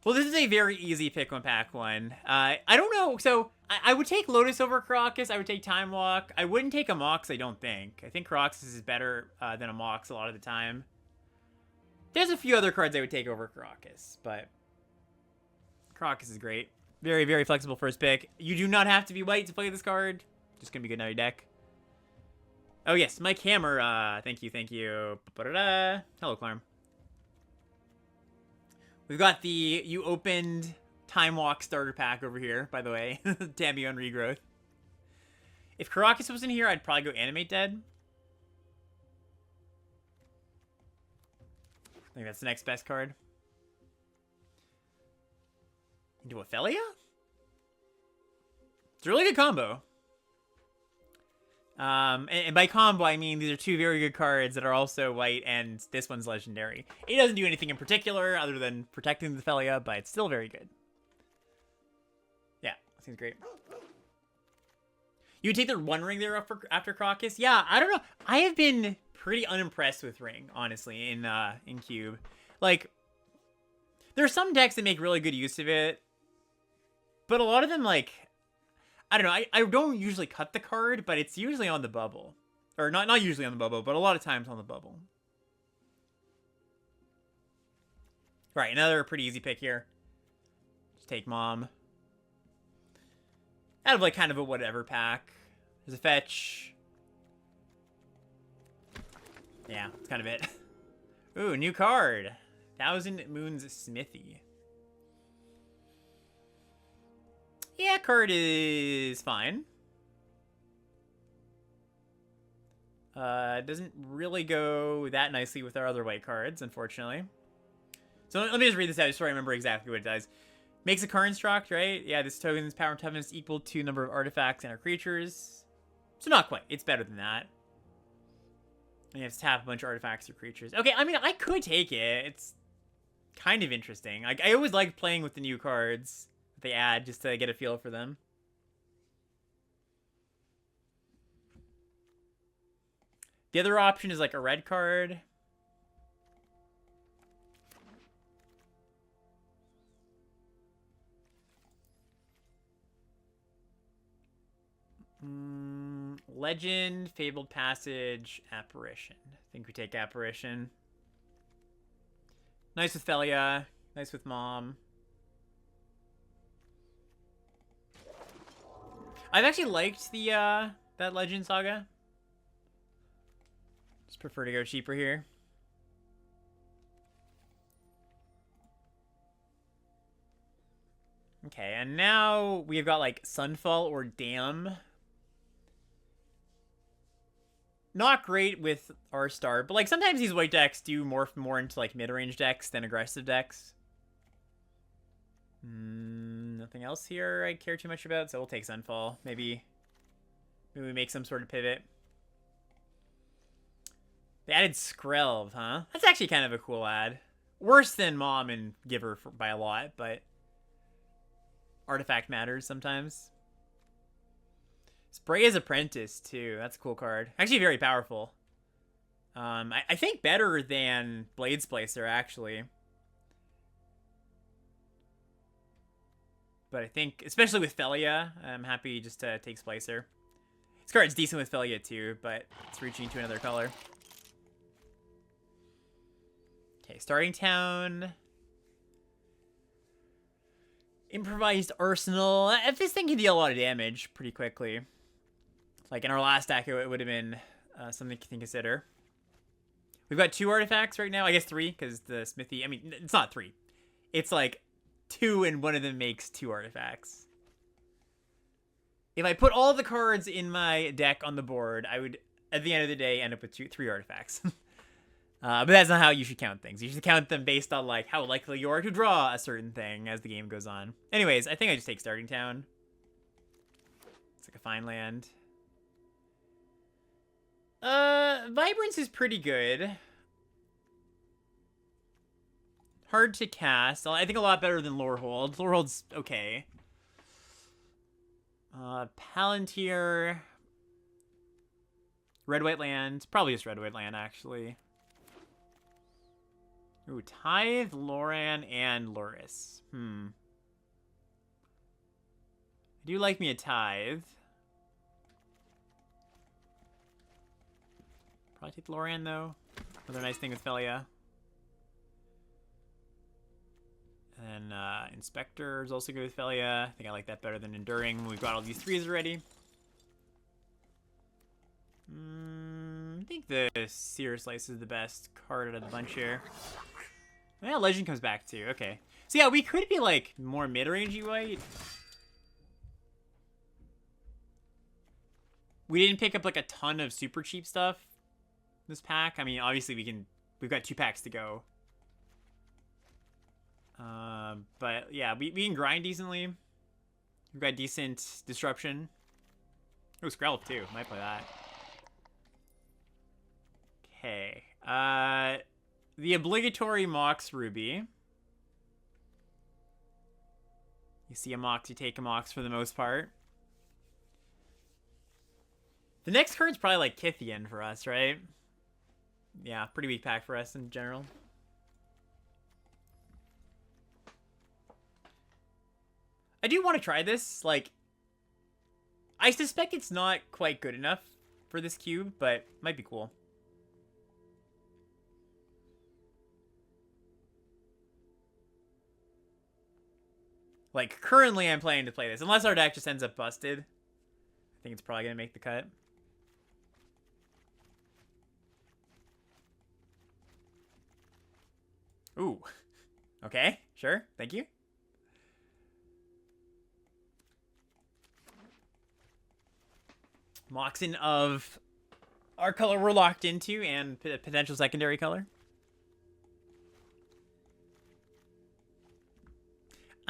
Well, this is a very easy pick one pack one. I don't know. So I would take Lotus over Karakas. I would take Time Walk. I wouldn't take a Mox, I don't think. I think Karakas is better than a Mox a lot of the time. There's a few other cards I would take over Karakas, but Karakas is great. Very, very flexible first pick. You do not have to be white to play this card. Just gonna be good in your deck. Oh yes, Mike Hammer. Thank you, thank you. Ba-da-da. Hello, Clarm. We've got the You Opened Time Walk starter pack over here, by the way. Tamiyo and Regrowth. If Karakas was in here, I'd probably go Animate Dead. I think that's the next best card. Into Ophelia? It's a really good combo. And by combo, I mean these are two very good cards that are also white, and this one's legendary. It doesn't do anything in particular other than protecting the Ophelia, but it's still very good. Yeah, seems great. You would take the One Ring there after Karakas? Yeah, I don't know. I have been pretty unimpressed with Ring, honestly, in Cube. Like, there's some decks that make really good use of it, but a lot of them, like, I don't know. I don't usually cut the card, but it's usually on the bubble. Or not usually on the bubble, but a lot of times on the bubble. Right, another pretty easy pick here. Just take Mom. Out of, like, kind of a whatever pack. There's a fetch. Yeah, that's kind of it. Ooh, new card. Thousand Moons Smithy. Yeah, card is fine. Doesn't really go that nicely with our other white cards, unfortunately. So let me just read this out just so I remember exactly what it does. Makes a construct, right? Yeah, this token's power and toughness equal to number of artifacts and our creatures. So not quite. It's better than that. And you have to tap a bunch of artifacts or creatures. Okay, I mean, I could take it. It's kind of interesting. Like, I always like playing with the new cards they add just to get a feel for them. The other option is like a red card. Legend, Fabled Passage, Apparition. I think we take Apparition. Nice with Felia. Nice with Mom. I've actually liked the that Legend Saga. Just prefer to go cheaper here. Okay, and now we've got like Sunfall or Dam. Not great with our star, but like sometimes these white decks do morph more into like mid-range decks than aggressive decks. Nothing else here I care too much about, so we'll take Sunfall. Maybe we make some sort of pivot. They added Skrelv, huh? That's actually kind of a cool ad. Worse than Mom and Giver by a lot, but artifact matters sometimes. Spray's Apprentice, too. That's a cool card. Actually very powerful. I think better than Blade Splicer, actually. But I think, especially with Felia, I'm happy just to take Splicer. This card's decent with Felia, too, but it's reaching to another color. Okay, starting town. Improvised Arsenal. This thing can deal a lot of damage pretty quickly. Like in our last deck, it would have been something to consider. We've got 2 artifacts right now. I guess 3, because the Smithy... I mean, it's not 3. It's like 2, and one of them makes 2 artifacts. If I put all the cards in my deck on the board, I would, at the end of the day, end up with 3 artifacts. But that's not how you should count things. You should count them based on, like, how likely you are to draw a certain thing as the game goes on. Anyways, I think I just take Starting Town. It's like a fine land. Vibrance is pretty good. Hard to cast. I think a lot better than Lorehold. Lorehold's okay. Palantir. Red-white land. Probably just red-white land, actually. Ooh, Tithe, Loran, and Luris. I do like me a Tithe. Probably take Loran, though. Another nice thing with Felia. And then Inspector is also good with Felia. I think I like that better than Enduring. We've got all these 3s already. I think the Seer Slice is the best card out of the bunch here. Yeah, Legend comes back too. Okay. So yeah, we could be like more mid-rangey white. We didn't pick up like a ton of super cheap stuff this pack. I mean, obviously we've got 2 packs to go. But yeah, we can grind decently. We've got decent disruption. Oh, Skrelv too. Might play that. Okay. The obligatory Mox Ruby. You see a Mox, you take a Mox for the most part. The next card's probably like Kithian for us, right? Yeah, pretty weak pack for us in general. I do want to try this. Like, I suspect it's not quite good enough for this cube, but might be cool. Like, currently I'm planning to play this. Unless our deck just ends up busted. I think it's probably going to make the cut. Ooh. Okay, sure. Thank you. Moxin of our color we're locked into and potential secondary color.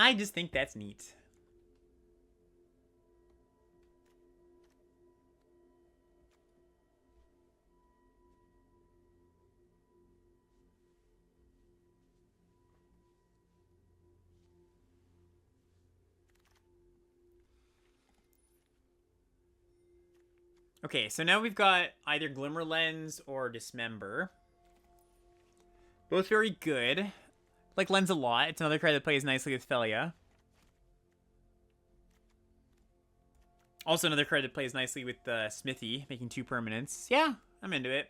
I just think that's neat. Okay, so now we've got either Glimmer Lens or Dismember. Both very good. Like Lens a lot. It's another card that plays nicely with Felia. Also another card that plays nicely with Smithy, making 2 permanents. Yeah, I'm into it.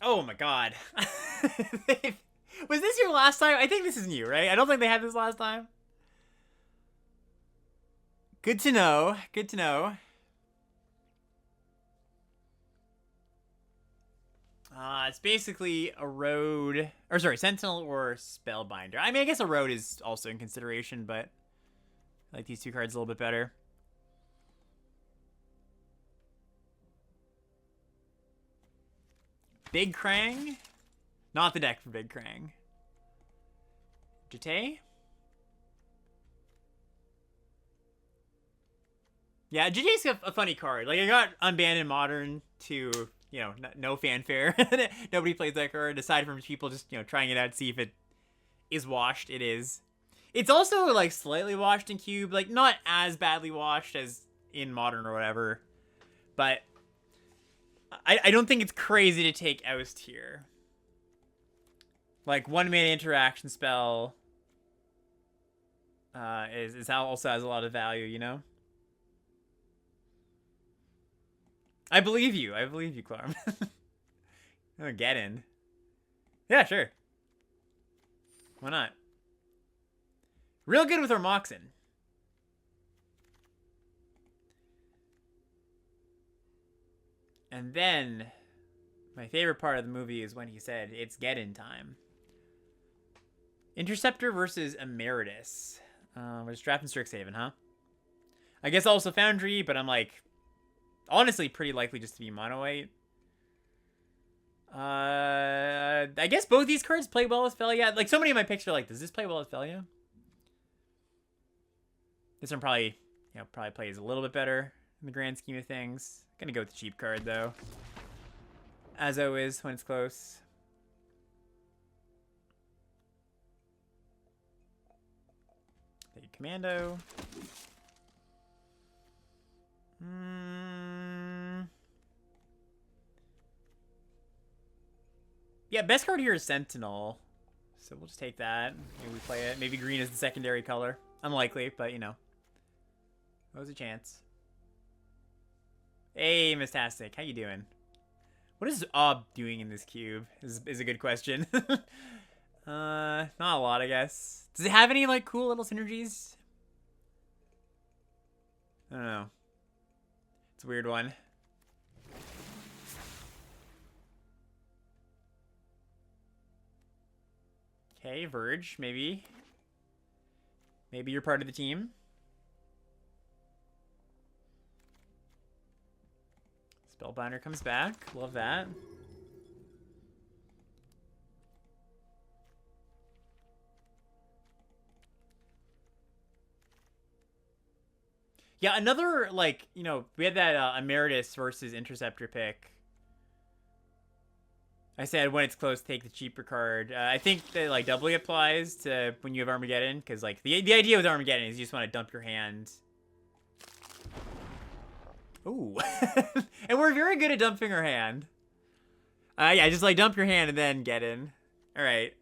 Oh my god. Was this your last time? I think this is new, right? I don't think they had this last time. Good to know. Good to know. It's basically a road, or sorry, Sentinel or Spellbinder. I mean, I guess a road is also in consideration, but I like these 2 cards a little bit better. Big Krang. Not the deck for Big Krang. Jite. Yeah, Jite's a funny card. Like, I got unbanned in Modern to, you know, no fanfare. Nobody plays that card, aside from people just, you know, trying it out to see if it is washed. It is. It's also, like, slightly washed in Cube. Like, not as badly washed as in Modern or whatever. But I don't think it's crazy to take Oust here. Like, 1-mana interaction spell is also has a lot of value, you know? I believe you. I believe you, Clarm. Oh, get in. Yeah, sure. Why not? Real good with our Moxin. And then, my favorite part of the movie is when he said, it's get-in time. Interceptor versus Emeritus. We're just drafting Strixhaven, huh? I guess also Foundry, but I'm like, honestly pretty likely just to be mono white. I guess both these cards play well with Felia. Like, so many of my picks are like, does this play well with Felia? This one probably, you know, probably plays a little bit better in the grand scheme of things. Gonna go with the cheap card, though. as always when it's close. Take commando. Yeah, best card here is Sentinel. So we'll just take that. Maybe we play it. Maybe green is the secondary color. Unlikely, but you know. What was a chance? Hey, Mistastic. How you doing? What is Ob doing in this cube? Is a good question. Not a lot, I guess. Does it have any, like, cool little synergies? I don't know. It's a weird one. Okay, Verge, maybe. Maybe you're part of the team. Spellbinder comes back. Love that. Yeah, another, like, you know, we had that Emeritus versus Interceptor pick. I said when it's close, take the cheaper card. I think that, like, doubly applies to when you have Armageddon, because, like, the idea with Armageddon is you just want to dump your hand. Ooh. And we're very good at dumping our hand. Yeah, just, like, dump your hand and then get in. Alright.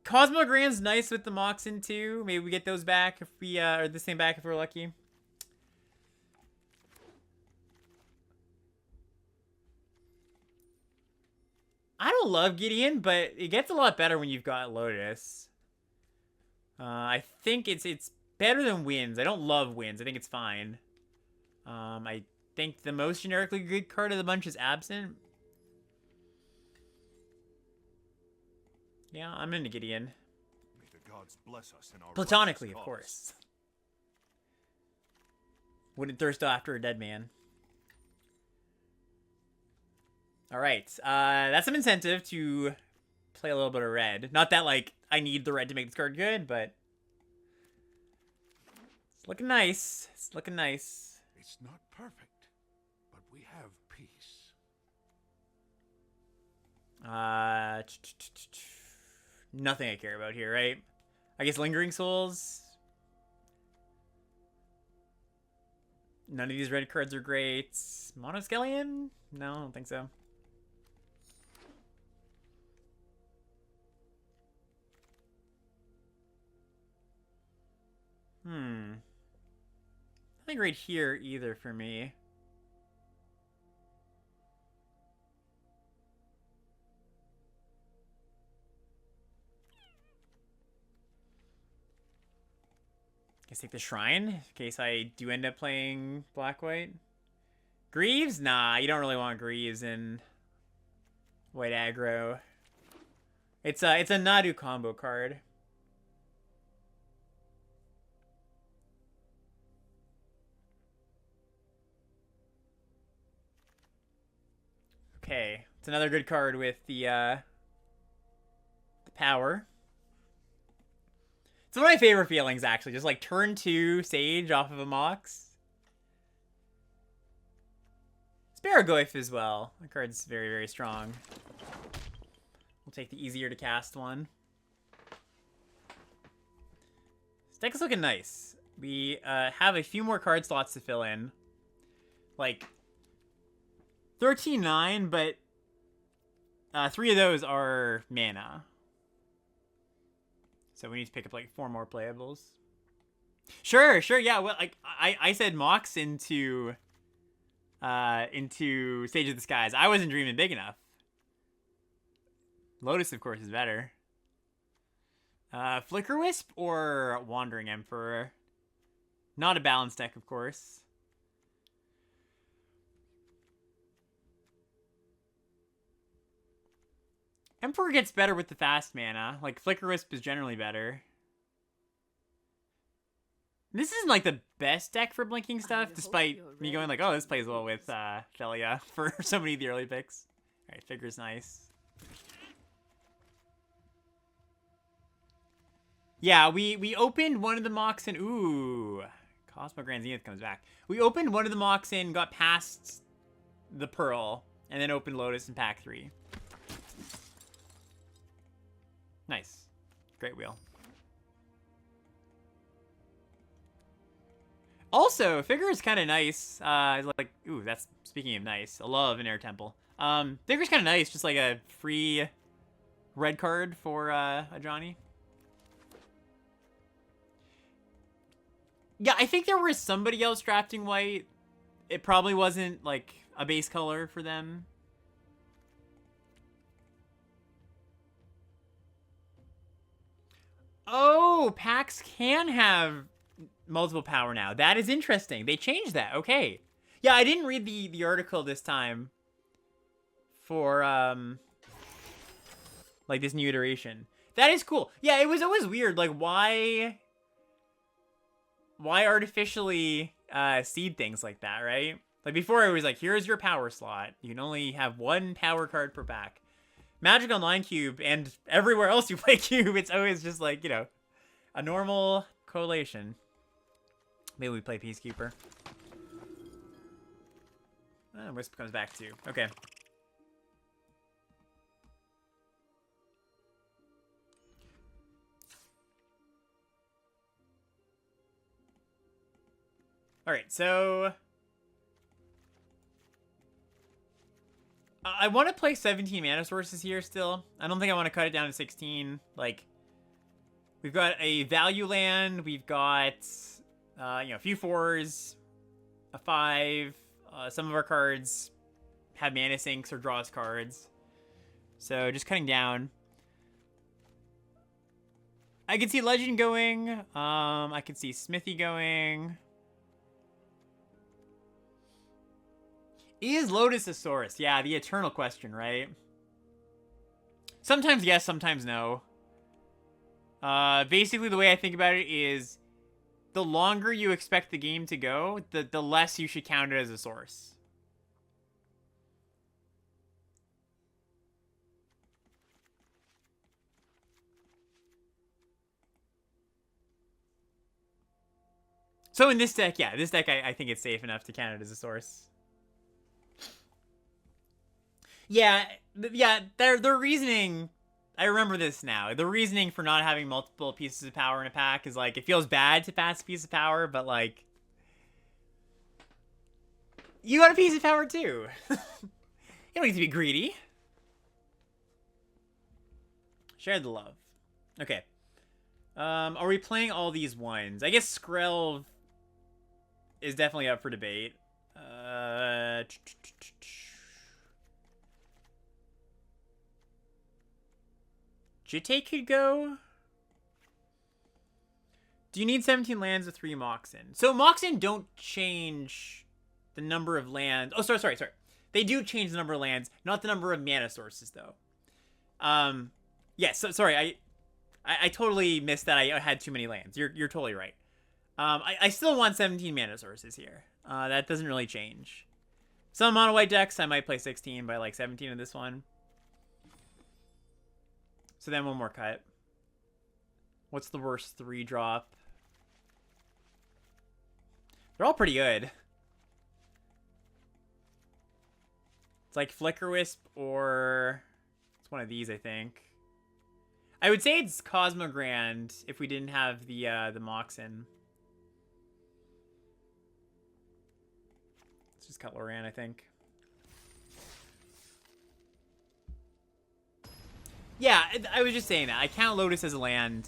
Cosmogram's nice with the Moxen, too. Maybe we get those back if we, or the same back if we're lucky. I don't love Gideon, but it gets a lot better when you've got Lotus. I think it's better than Winds. I don't love Winds. I think it's fine. I think the most generically good card of the bunch is Absent. Yeah, I'm into Gideon. May the gods bless us in our Platonically, of course. Wouldn't thirst after a dead man. Alright, that's some incentive to play a little bit of red. Not that, like, I need the red to make this card good, but it's looking nice. It's looking nice. It's not perfect, but we have peace. Nothing I care about here, right? I guess Lingering Souls. None of these red cards are great. Monoskellion? No, I don't think so. Nothing great here either for me. Guess take the Shrine in case I do end up playing black-white. Greaves? Nah, you don't really want Greaves in white aggro. It's a Nadu combo card. Okay, it's another good card with the power. It's one of my favorite feelings, actually. Just like turn 2 Sage off of a Mox. Sparagoyf as well. The card's very, very strong. We'll take the easier to cast one. This deck is looking nice. We have a few more card slots to fill in. Like 13-9, but 3 of those are mana. So we need to pick up like 4 more playables. Sure, yeah. Well, like I said, Mox into Stage of the Skies. I wasn't dreaming big enough. Lotus, of course, is better. Flicker Wisp or Wandering Emperor. Not a balanced deck, of course. Emperor gets better with the fast mana. Like, Flicker Wisp is generally better. This isn't, like, the best deck for blinking stuff, despite me going like, oh, this plays well with Shelia for so many of the early picks. Alright, Figure's nice. Yeah, we opened one of the mocks and... Ooh, Cosmo Grand Zenith comes back. We opened one of the mocks and got past the Pearl, and then open Lotus in pack 3. Nice. Great wheel. Also, Figure is kind of nice. Like, ooh, that's, speaking of nice, I love an Air Temple. Figure's kind of nice, just like a free red card for a Johnny. Yeah, I think there was somebody else drafting white. It probably wasn't, like, a base color for them. Oh, packs can have multiple power now. That is interesting. They changed that. Okay. Yeah, I didn't read the article this time for, like, this new iteration. That is cool. Yeah, it was always weird. Like, why artificially seed things like that, right? Like, before it was like, here's your power slot. You can only have 1 power card per pack. Magic Online Cube and everywhere else you play Cube, it's always just like, you know, a normal collation. Maybe we play Peacekeeper. Wisp comes back too. Okay. Alright, so I want to play 17 mana sources here still. I don't think I want to cut it down to 16. Like, we've got a value land. We've got, you know, a few 4s, a 5. Some of our cards have mana sinks or draws cards. So just cutting down. I could see Legend going. I could see Smithy going. Is Lotus a source? Yeah, the eternal question, right? Sometimes yes, sometimes no. Basically, the way I think about it is the longer you expect the game to go, the less you should count it as a source. So in this deck, yeah, this deck, I think it's safe enough to count it as a source. Yeah, their reasoning, I remember this now. The reasoning for not having multiple pieces of power in a pack is, like, it feels bad to pass a piece of power, but, like, you got a piece of power, too. You don't need to be greedy. Share the love. Okay. Are we playing all these ones? I guess Skrelv is definitely up for debate. Jitte could go. Do you need 17 lands with 3 Moxen? So Moxen don't change the number of lands. Oh, sorry. They do change the number of lands, not the number of mana sources, though. Yeah, so sorry, I totally missed that I had too many lands. You're totally right. I still want 17 mana sources here. That doesn't really change. Some mono white decks, I might play 16 by like 17 in this one. So then one more cut. What's the worst 3-drop? They're all pretty good. It's like Flicker Wisp or it's one of these, I think. I would say it's Cosmogrand if we didn't have the Moxen. Let's just cut Loran, I think. Yeah, I was just saying that. I count Lotus as a land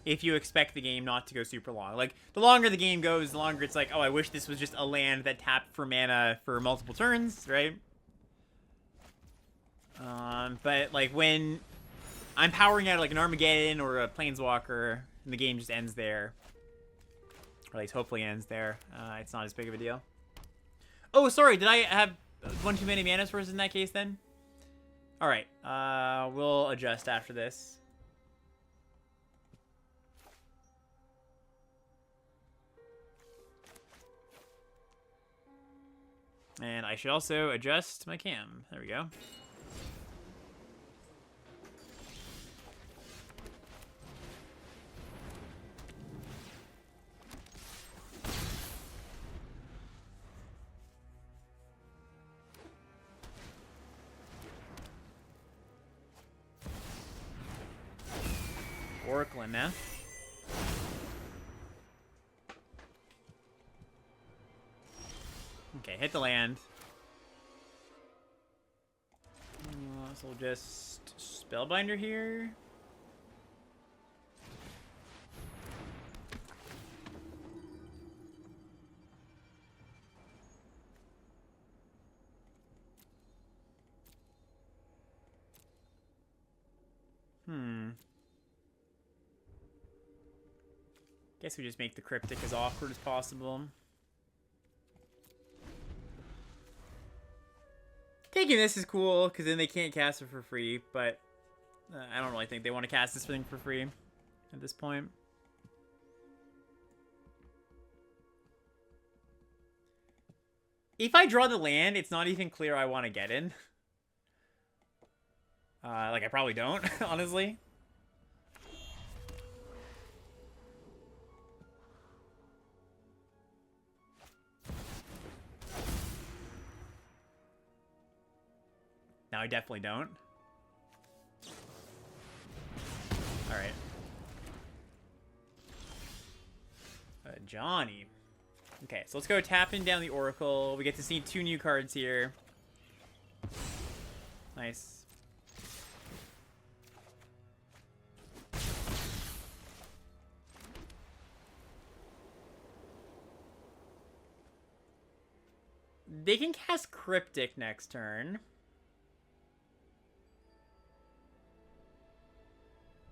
if you expect the game not to go super long. Like, the longer the game goes, the longer it's like, oh, I wish this was just a land that tapped for mana for multiple turns, right? But, like, when I'm powering out, like, an Armageddon or a Planeswalker, and the game just ends there, or at least hopefully ends there, it's not as big of a deal. Oh, sorry, did I have one too many mana sources in that case, then? Alright, we'll adjust after this. And I should also adjust my cam. There we go. Oracle in now. Okay, hit the land. So we'll just Spellbinder here. Guess we just make the Cryptic as awkward as possible. Taking this is cool, because then they can't cast it for free, but I don't really think they want to cast this thing for free at this point. If I draw the land, it's not even clear I want to get in. Like, I probably don't, honestly. No, I definitely don't. Alright. Johnny. Okay, so let's go tapping down the Oracle. We get to see 2 new cards here. Nice. They can cast Cryptic next turn.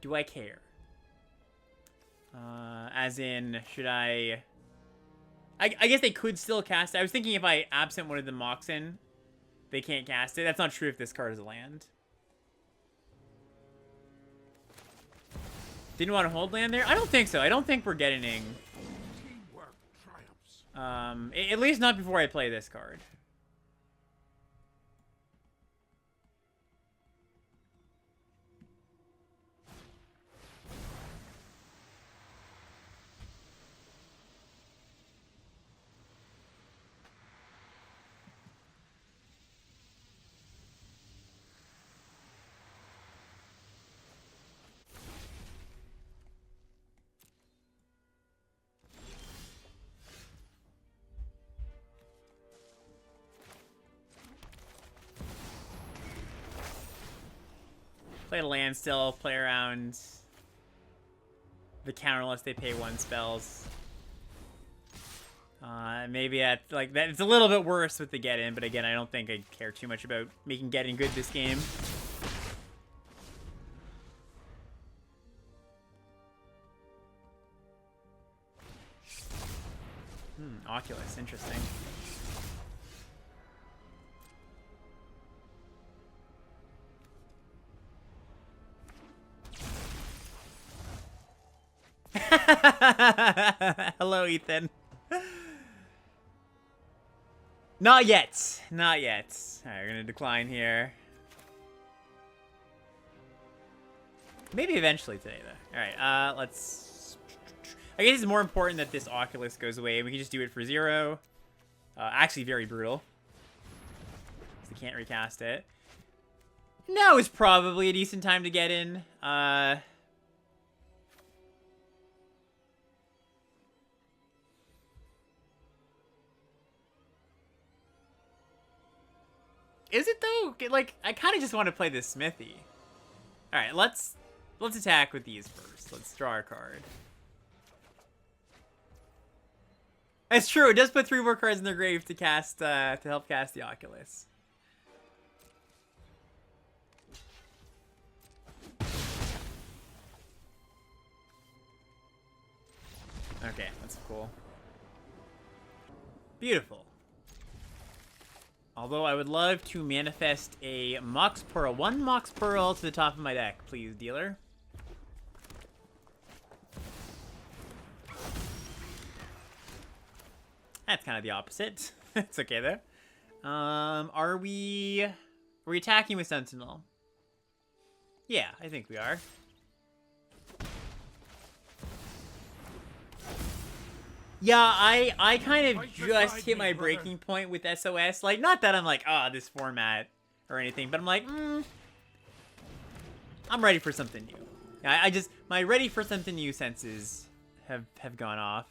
Do I care? As in, should I guess they could still cast it. I was thinking if I absent one of the Moxen, they can't cast it. That's not true if this card is a land. Didn't want to hold land there? I don't think so. I don't think we're getting... Teamwork triumphs. At least not before I play this card. Play a land still, play around the counter unless they pay 1 spells. Maybe at like that. It's a little bit worse with the get in, but again, I don't think I care too much about making getting good this game. Oculus, interesting. Hello, Ethan. Not yet. Not yet. Alright, we're gonna decline here. Maybe eventually today, though. Alright, let's... I guess it's more important that this Oculus goes away. We can just do it for 0. Actually, very brutal. So we can't recast it. Now is probably a decent time to get in. Is it though? Like, I kind of just want to play this Smithy. All right, let's attack with these first. Let's draw our card. It's true. It does put 3 more cards in their grave to cast to help cast the Oculus. Okay, that's cool. Beautiful. Although I would love to manifest a Mox Pearl. 1 Mox Pearl to the top of my deck, please, dealer. That's kind of the opposite. It's okay, though. Are we attacking with Sentinel? Yeah, I think we are. Yeah, I kind of just hit my breaking point with SOS. Like, not that I'm like, this format or anything, but I'm like, I'm ready for something new. I just my ready for something new senses have gone off.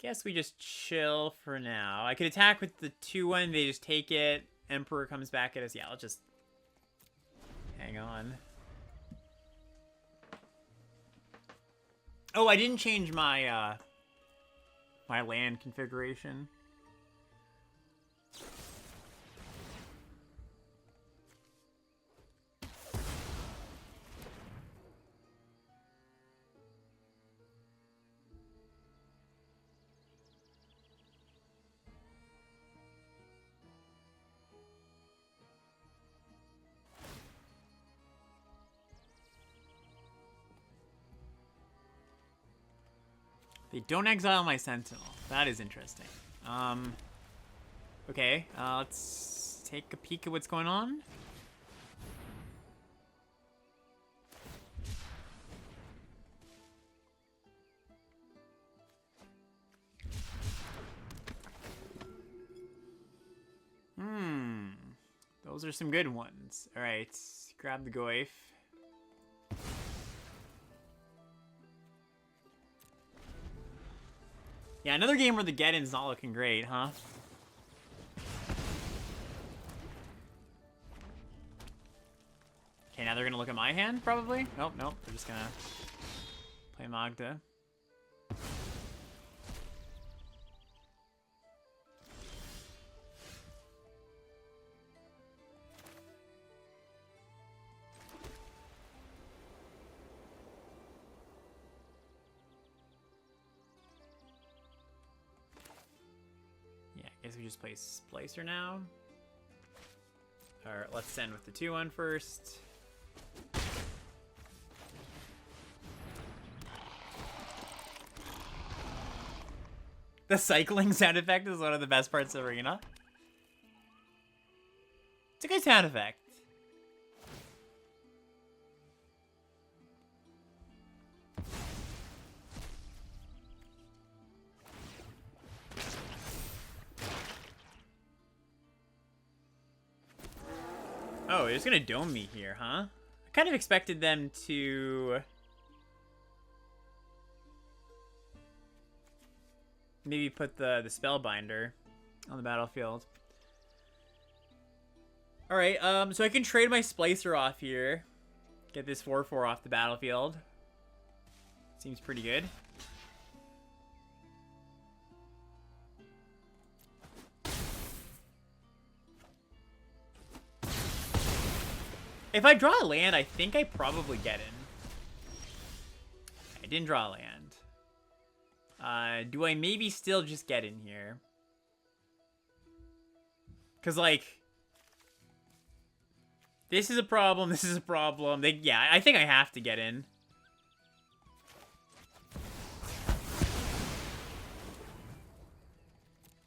Guess we just chill for now. I could attack with the 2-1. They just take it. Emperor comes back at us. Yeah, I'll just hang on. Oh, I didn't change my my land configuration. They don't exile my sentinel. That is interesting. Okay, let's take a peek at what's going on. Those are some good ones. All right, grab the Goif. Yeah, another game where the get-in's not looking great, huh? Okay, now they're gonna look at my hand, probably? Nope, nope, they're just gonna play Magda. I guess we just play Splicer now. Alright, let's send with the 2-1 first. The cycling sound effect is one of the best parts of Arena. It's a good sound effect. Oh, they're just gonna dome me here, huh? I kind of expected them to maybe put the Spellbinder on the battlefield. Alright, so I can trade my Splicer off here. Get this 4/4 off the battlefield. Seems pretty good. If I draw a land, I think I probably get in. I didn't draw a land. Do I maybe still just get in here? Because, like, this is a problem, this is a problem. Yeah, I think I have to get in.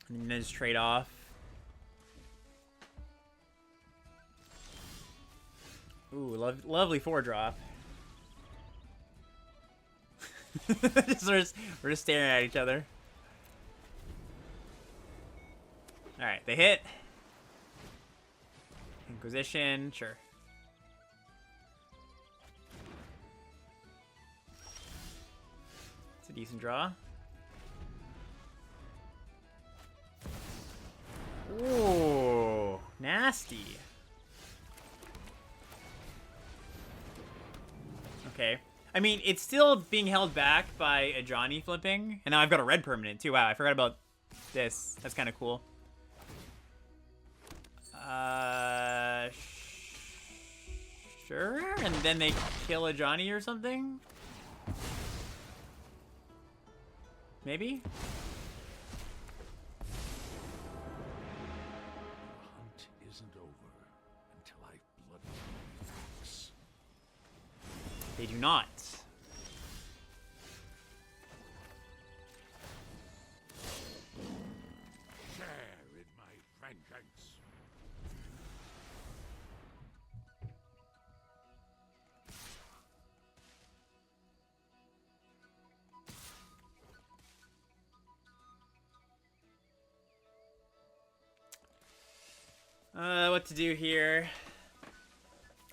And then just trade off. Ooh, lovely 4-drop. We're just staring at each other. Alright, they hit. Inquisition, sure. It's a decent draw. Ooh, nasty. Okay. I mean, it's still being held back by a Johnny flipping. And now I've got a red permanent, too. Wow, I forgot about this. That's kind of cool. Sure. And then they kill a Johnny or something? Maybe? The hunt isn't over until I've blooded my fox. They do not. Share in my vengeance. What to do here?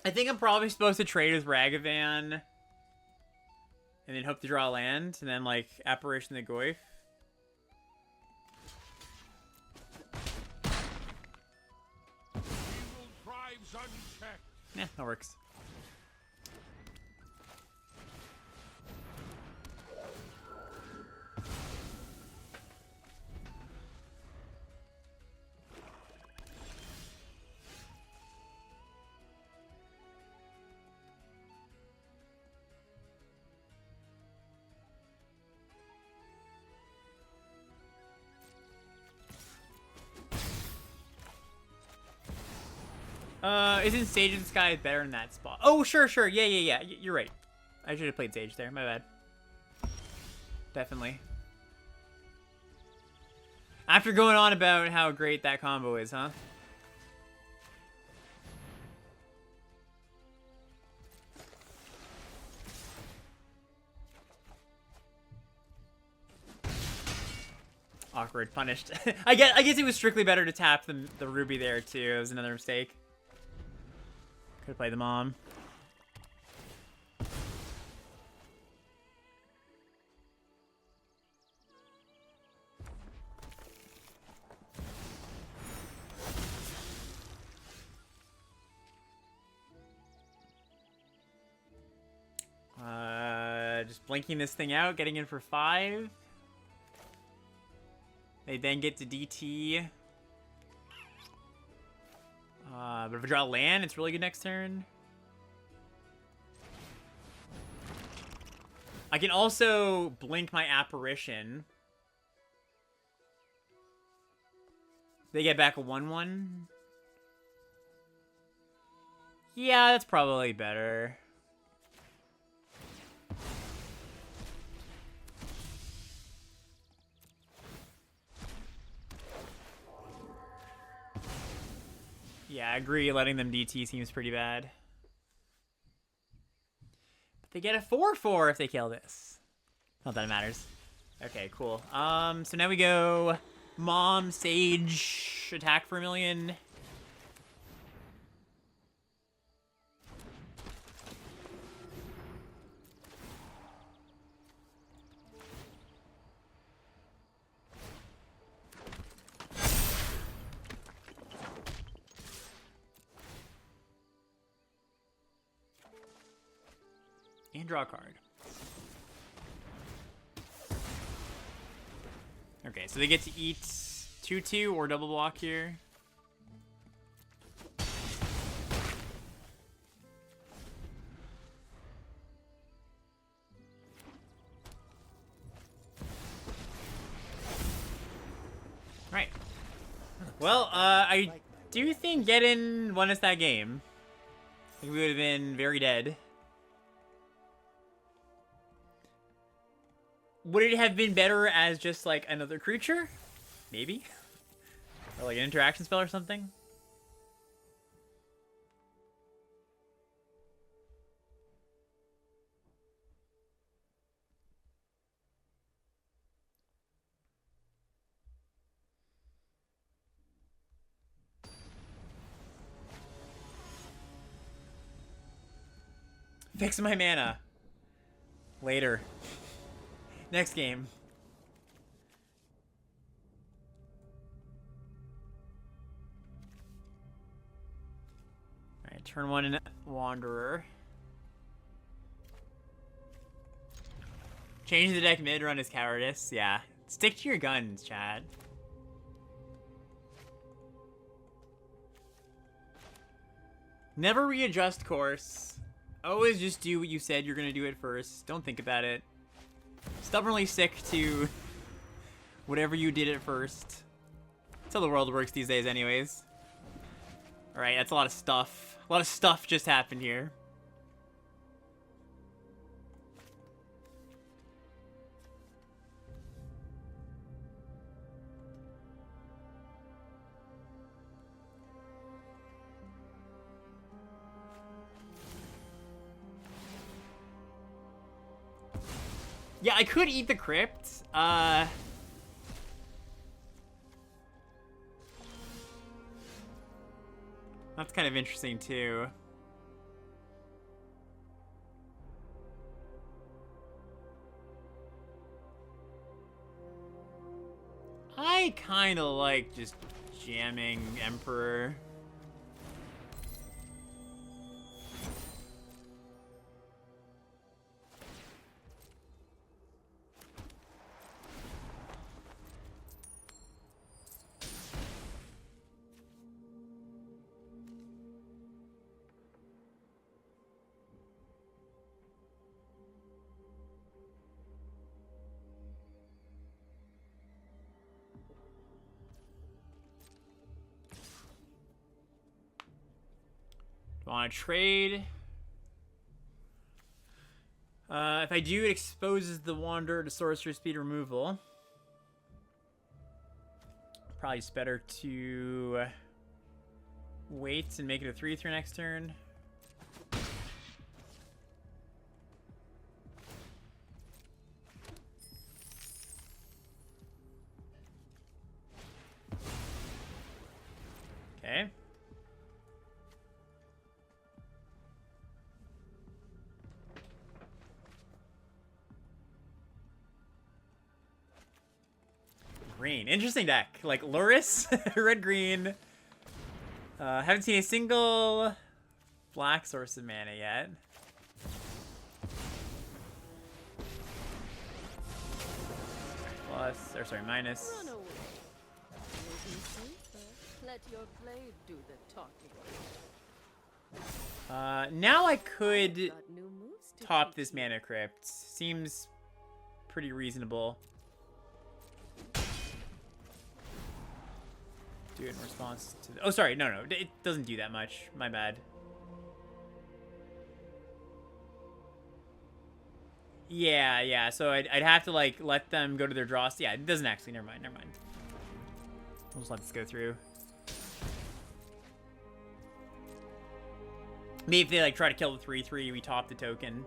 I think I'm probably supposed to trade with Ragavan and then hope to draw land and then like Apparition the Goyf. Evil thrives unchecked. Yeah, that works. Isn't Sage in the Sky better in that spot? Oh, sure. Yeah. You're right. I should have played Sage there. My bad. Definitely. After going on about how great that combo is, huh? Awkward. Punished. I guess it was strictly better to tap the Ruby there, too. It was another mistake. Could play the Mom. Just blinking this thing out, getting in for 5. They then get to DT. But if I draw land, it's really good next turn. I can also blink my Apparition. They get back a 1/1. Yeah, that's probably better. Yeah, I agree. Letting them DT seems pretty bad. But they get a 4/4 if they kill this. Not that it matters. Okay, cool. So now we go Mom, Sage, attack for 1,000,000. And draw a card. Okay, so they get to eat 2/2 or double block here. Right. Well, I do think Geddon won us that game. I think we would have been very dead. Would it have been better as just, like, another creature? Maybe? Or, like, an interaction spell or something? Fix my mana. Later. Next game. Alright, turn 1 in Wanderer. Change the deck mid-run is cowardice. Yeah. Stick to your guns, Chad. Never readjust course. Always just do what you said you're gonna do at first. Don't think about it. Stubbornly stick to whatever you did at first. That's how the world works these days anyways. Alright, that's a lot of stuff. A lot of stuff just happened here. Yeah, I could eat the crypt. That's kind of interesting too. I kind of like just jamming Emperor. Want to trade? If I do, it exposes the Wanderer to sorcerer speed removal. Probably just better to wait and make it a 3/3 next turn. Okay. Green. Interesting deck. Like Loris, red green. Haven't seen a single black source of mana yet. Plus, or sorry, minus. Run away. Isn't safer. Let your blade do the talking. Now I could Got new moves to top teach this you. mana crypt. Seems pretty reasonable. Do it in response to oh, sorry, no, it doesn't do that much. My bad. Yeah, so I'd have to, like, let them go to their draws. Yeah, it doesn't actually. Never mind. We'll just let this go through. Maybe if they, like, try to kill the 3/3, we top the token.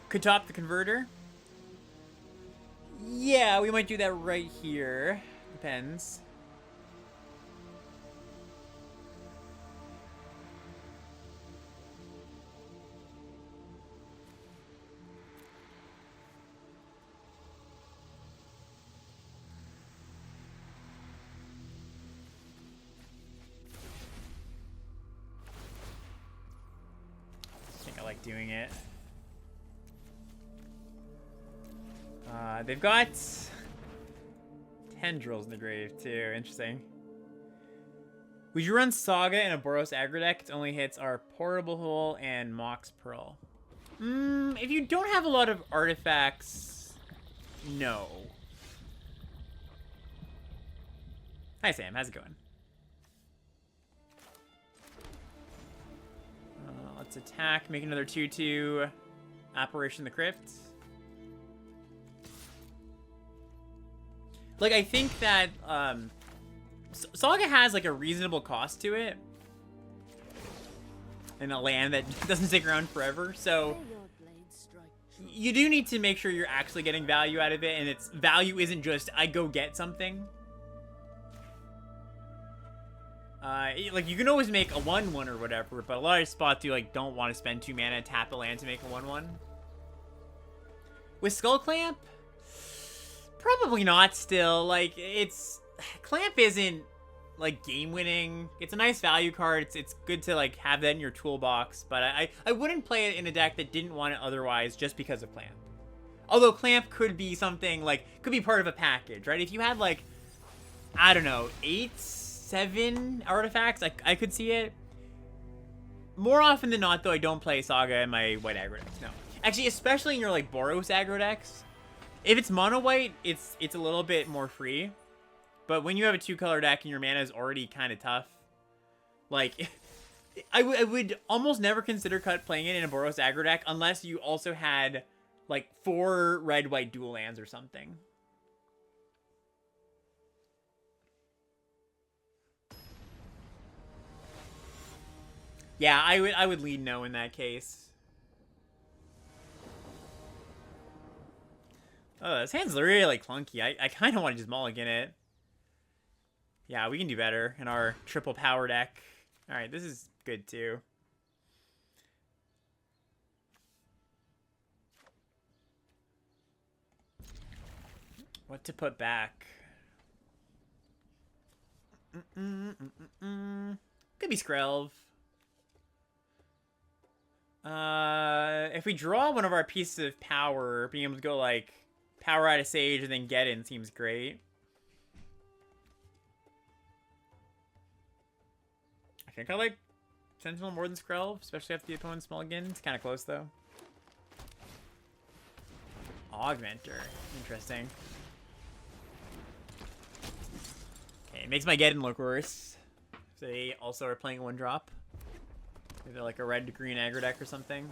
Could top the converter. Yeah, we might do that right here. Depends. I think I like doing it. They've got tendrils in the grave too. Interesting. Would you run Saga in a Boros aggro deck? It only hits our Portable Hole and Mox Pearl. If you don't have a lot of artifacts, no. Hi Sam, how's it going? Let's attack, make another 2/2. Apparition the Crypt. Like, I think that, Saga has, like, a reasonable cost to it. And a land that doesn't stick around forever, so... May your blade strike true. You do need to make sure you're actually getting value out of it, and its value isn't just, I go get something. Like, you can always make a 1/1 or whatever, but a lot of spots you, like, don't want to spend 2 mana, tap a land to make a 1/1. With Skull Clamp... Probably not still. Like, it's... Clamp isn't, like, game-winning. It's a nice value card. It's good to, like, have that in your toolbox. But I wouldn't play it in a deck that didn't want it otherwise just because of Clamp. Although Clamp could be something, like... Could be part of a package, right? If you had, like... I don't know, 8, 7 artifacts, I could see it. More often than not, though, I don't play Saga in my white aggro decks. No. Actually, especially in your, like, Boros aggro decks. If it's mono white, it's a little bit more free. But when you have a 2-color deck and your mana is already kind of tough, like, I would almost never consider playing it in a Boros aggro deck unless you also had, like, 4 red-white dual lands or something. Yeah, I would lead no in that case. Oh, this hand's really, like, clunky. I kind of want to just mulligan it. Yeah, we can do better in our triple power deck. All right, this is good too. What to put back? Could be Skrelv. If we draw one of our pieces of power, being able to go like power out of Sage and then get in seems great. I think I like Sentinel more than Skrelv, especially after the opponent's Mulligan. It's kind of close though. Augmenter. Interesting. Okay, it makes my Geddon look worse. They also are playing one drop. Maybe like a red to green aggro deck or something.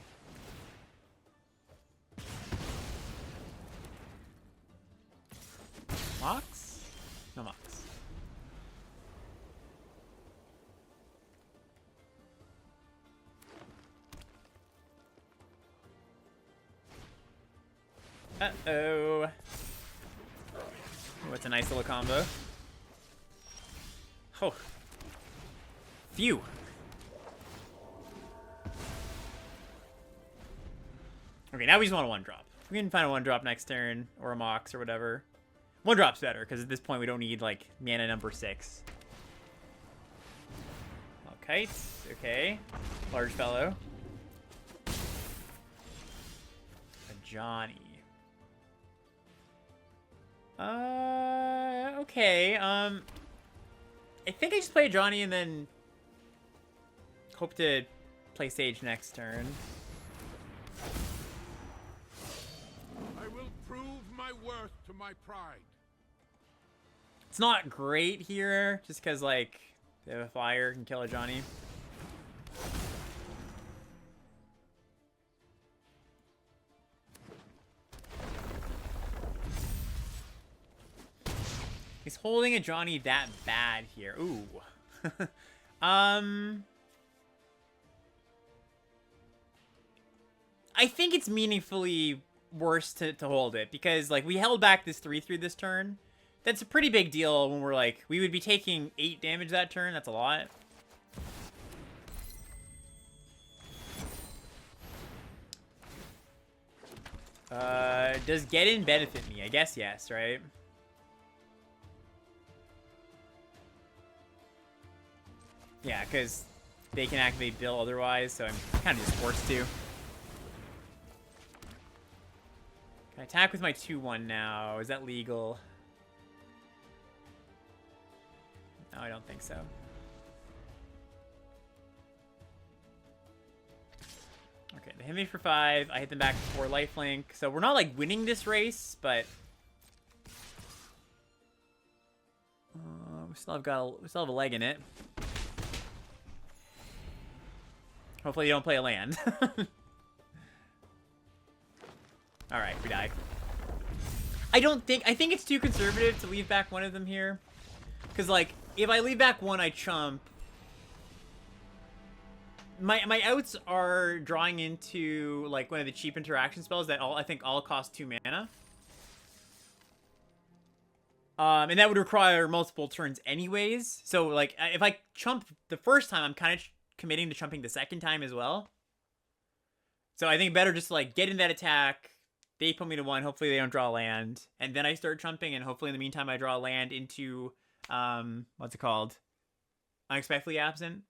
Mox? No Mox. Uh-oh. What's a nice little combo. Oh. Phew. Okay, now we just want a one drop. We can find a one drop next turn, or a Mox, or whatever. One drop's better, because at this point we don't need, like, mana number 6. Okay, okay. Large fellow. A Johnny. Okay, I think I just play Johnny and then hope to play Sage next turn. I will prove my worth to my pride. It's not great here, just because, like, they have a flyer can kill a Johnny. He's holding a Johnny that bad here. Ooh. I think it's meaningfully worse to hold it, because, like, we held back this 3/3 this turn. That's a pretty big deal when we're, like, we would be taking 8 damage that turn. That's a lot. Does get in benefit me? I guess yes, right? Yeah, because they can activate Bill otherwise, so I'm kind of just forced to. Can I attack with my 2/1 now? Is that legal? No, I don't think so. Okay, they hit me for 5. I hit them back for 4 lifelink. So we're not, like, winning this race, but... we still have a leg in it. Hopefully you don't play a land. Alright, we die. I think it's too conservative to leave back one of them here. Because, like, if I leave back one, I chump. My outs are drawing into, like, one of the cheap interaction spells that I think all cost 2 mana. And that would require multiple turns anyways. So, like, if I chump the first time, I'm kind of committing to chumping the second time as well. So I think better just to, like, get in that attack. They put me to 1. Hopefully they don't draw a land. And then I start chumping, and hopefully in the meantime I draw a land into, what's it called? Unexpectedly Absent.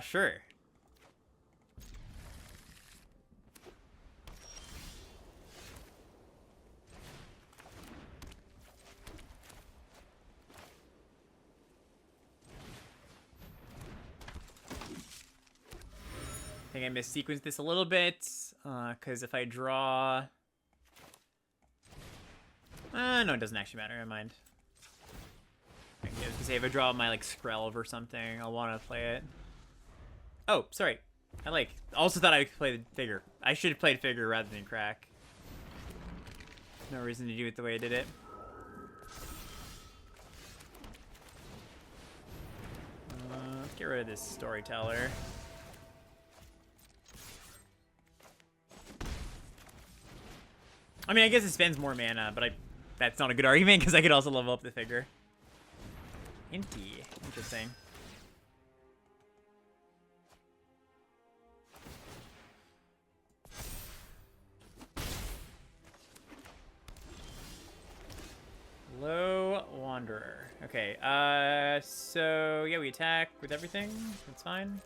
Sure. I think I missequenced this a little bit, because if I draw... no, it doesn't actually matter, never mind. I was gonna say, if I draw my, like, Skrelv or something, I'll want to play it. Oh, sorry. I, like, also thought I could play the figure. I should have played figure rather than crack. No reason to do it the way I did it. Let's get rid of this storyteller. I mean, I guess it spends more mana, but that's not a good argument because I could also level up the figure. Inty. Interesting. Low Wanderer. Okay, so yeah, we attack with everything. That's fine.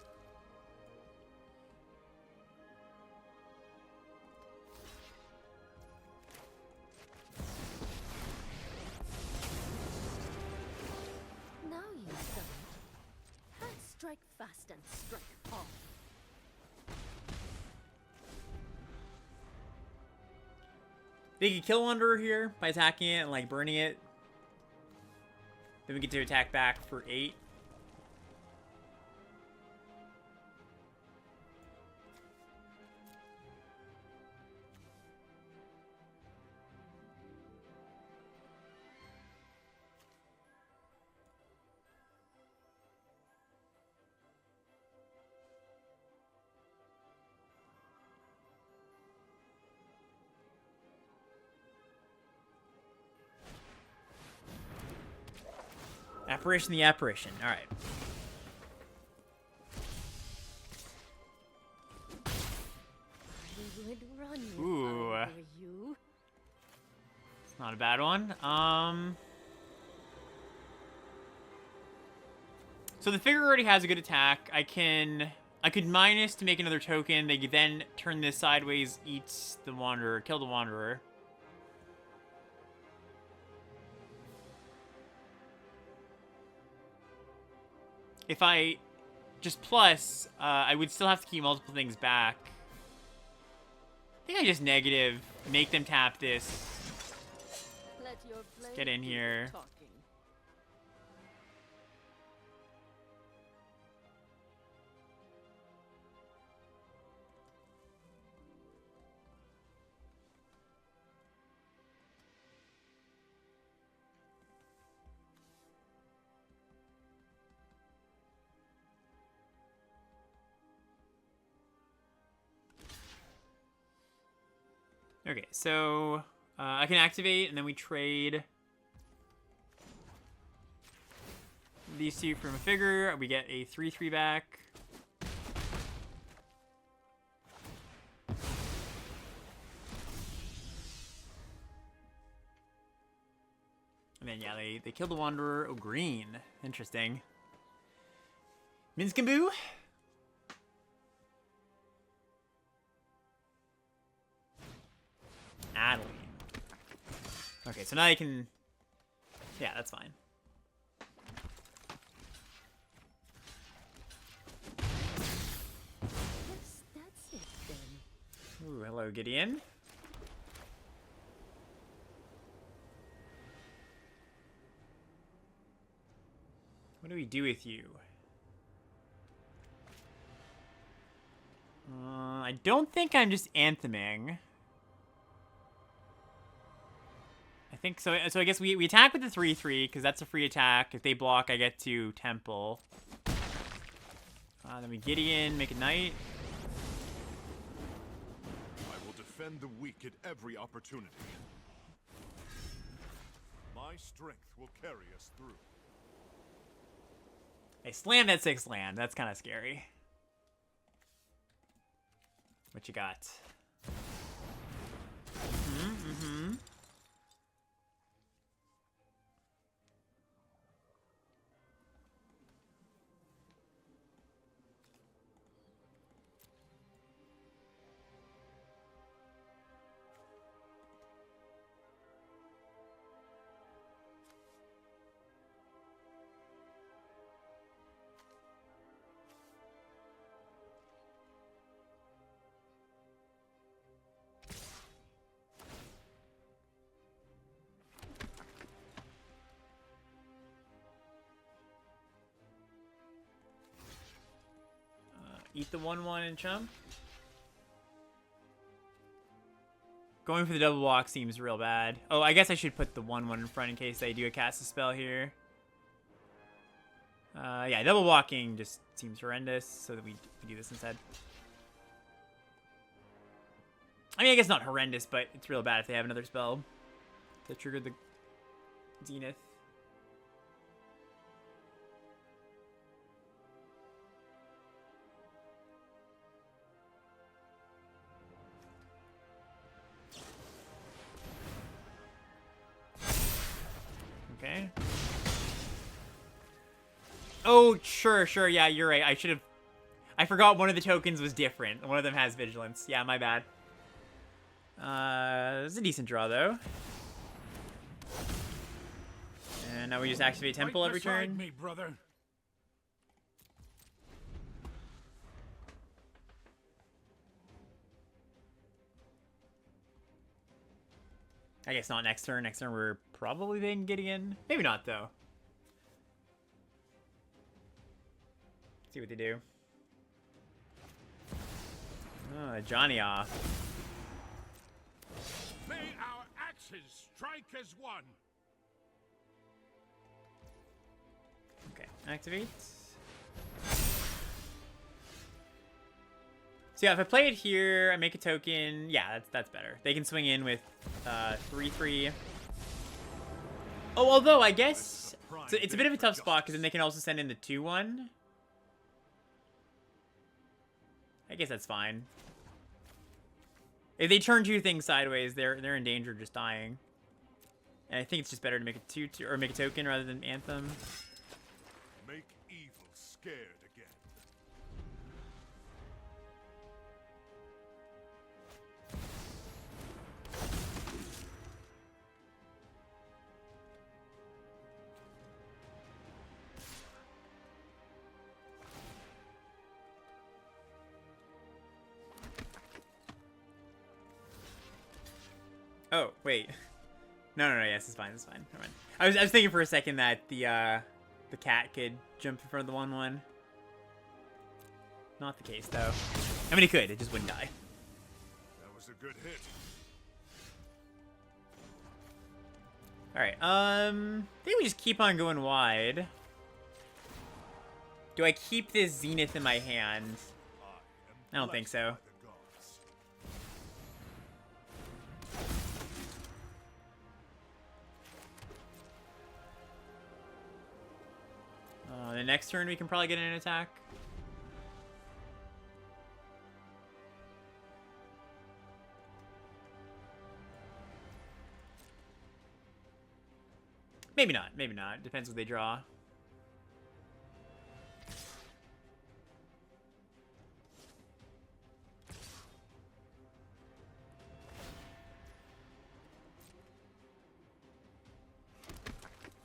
Now you don't. Let's strike fast and strike hard. They could kill Wanderer here by attacking it and like burning it. Then we get to attack back for 8. Apparition the apparition. Alright. I would run if Ooh. I were you. It's not a bad one. So the figure already has a good attack. I could minus to make another token. They could then turn this sideways, eats the Wanderer, kill the Wanderer. If I just plus, I would still have to keep multiple things back. I think I just negative, make them tap this. Let your blade Get in do the here. talking. Okay, so I can activate, and then we trade these two from a figure. We get a 3/3 back. And then, yeah, they kill the Wanderer. Oh, green. Interesting. Minskamboo. Adeline. Okay, so now I can... Yeah, that's fine. Yes, that's it then. Ooh, hello, Gideon. What do we do with you? I don't think I'm just antheming. I think so. So I guess we attack with the 3/3 because that's a free attack. If they block, I get to Temple. Then we Gideon, make a knight. I will defend the weak at every opportunity. My strength will carry us through. I slam that 6 land. That's kind of scary. What you got? Mm-hmm. Eat the 1/1 and chump. Going for the double block seems real bad. Oh, I guess I should put the 1/1 in front in case they do a cast a spell here. Yeah, double blocking just seems horrendous, so that we do this instead. I mean, I guess not horrendous, but it's real bad if they have another spell to trigger the Zenith. Okay. Oh, sure, yeah, you're right. I forgot one of the tokens was different. One of them has vigilance. Yeah, my bad. It's a decent draw, though. And now we just activate Temple every turn. Me, brother. I guess not next turn. Next turn we're probably then getting in. Maybe not, though. See what they do. Oh, Johnny off. May our axes strike as one. Okay, activate. So yeah, if I play it here, I make a token. Yeah, that's better. They can swing in with 3/3. Oh, although I guess it's a bit of a tough spot because then they can also send in the 2/1. I guess that's fine. If they turn two things sideways, they're in danger of just dying. And I think it's just better to make a 2/2 or make a token rather than Anthem. Make evil scared again. Oh, wait. No, yes, it's fine, Never mind. I was thinking for a second that the cat could jump in front of the 1/1. Not the case, though. I mean, it could. It just wouldn't die. That was a good hit. Alright, I think we just keep on going wide. Do I keep this Zenith in my hand? I don't think so. The next turn we can probably get an attack. Maybe not. Depends what they draw.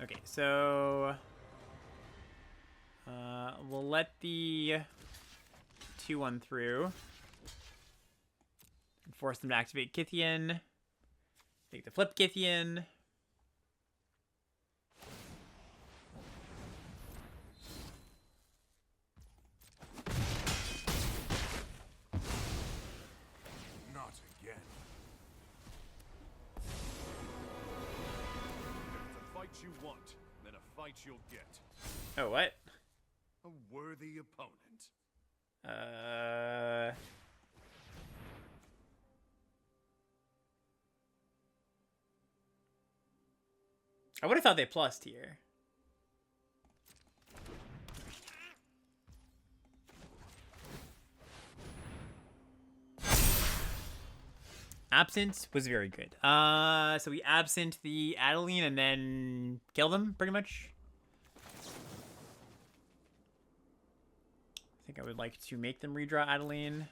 Okay, so we'll let the 2/1 through and force them to activate Kithian. Take the flip Kithian. Not again. If it's a fight you want, then a fight you'll get. Oh, what? A worthy opponent. I would have thought they plussed here. Absent was very good. So we absent the Adeline and then kill them, pretty much. I think I would like to make them redraw Adeline.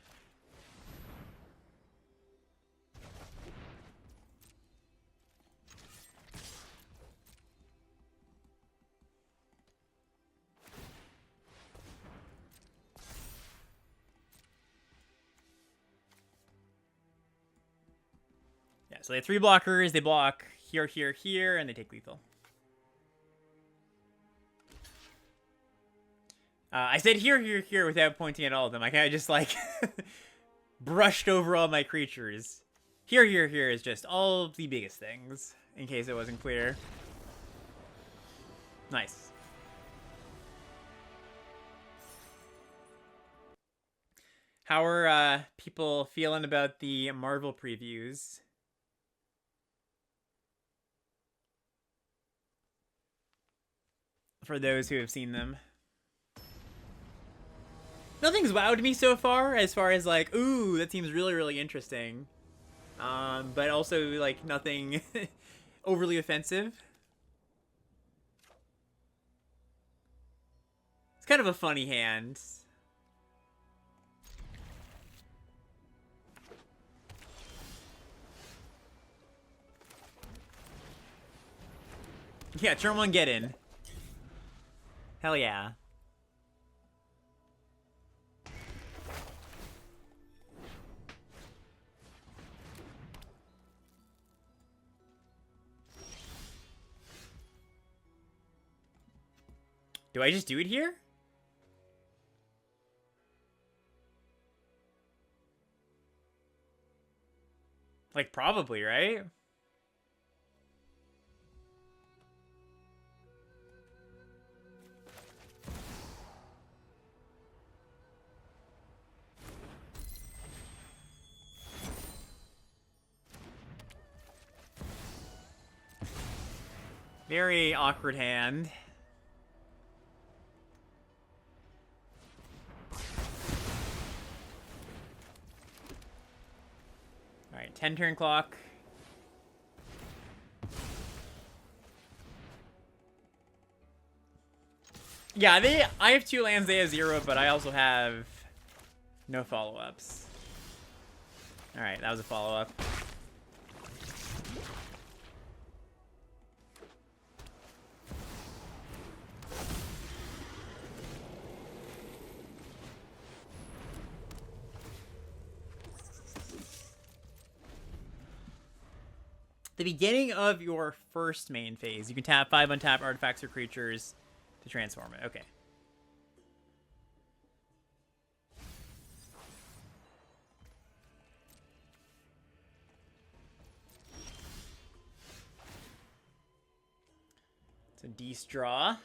Yeah, so they have 3 blockers. They block here, here, here, and they take lethal. I said here, here, here without pointing at all of them. I kind of just, like, brushed over all my creatures. Here is just all the biggest things, in case it wasn't clear. Nice. How are people feeling about the Marvel previews? For those who have seen them. Nothing's wowed me so far as like, ooh, that seems really, really interesting. But also, like, nothing overly offensive. It's kind of a funny hand. Yeah, turn one, get in. Hell yeah. Do I just do it here? Like, probably, right? Very awkward hand. Alright, 10 turn clock. Yeah, I have 2 lands, they have 0, but I also have no follow-ups. Alright, that was a follow-up. The beginning of your first main phase, you can tap 5 untap artifacts or creatures to transform it. Okay. It's a de-straw.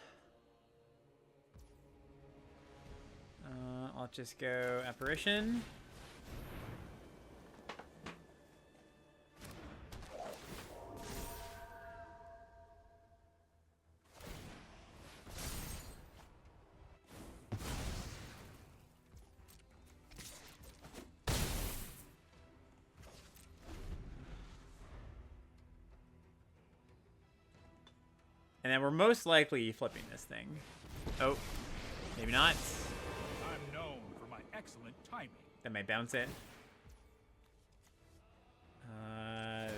I'll just go Apparition. And then we're most likely flipping this thing. Oh, maybe not. I'm known for my excellent timing. That might bounce it.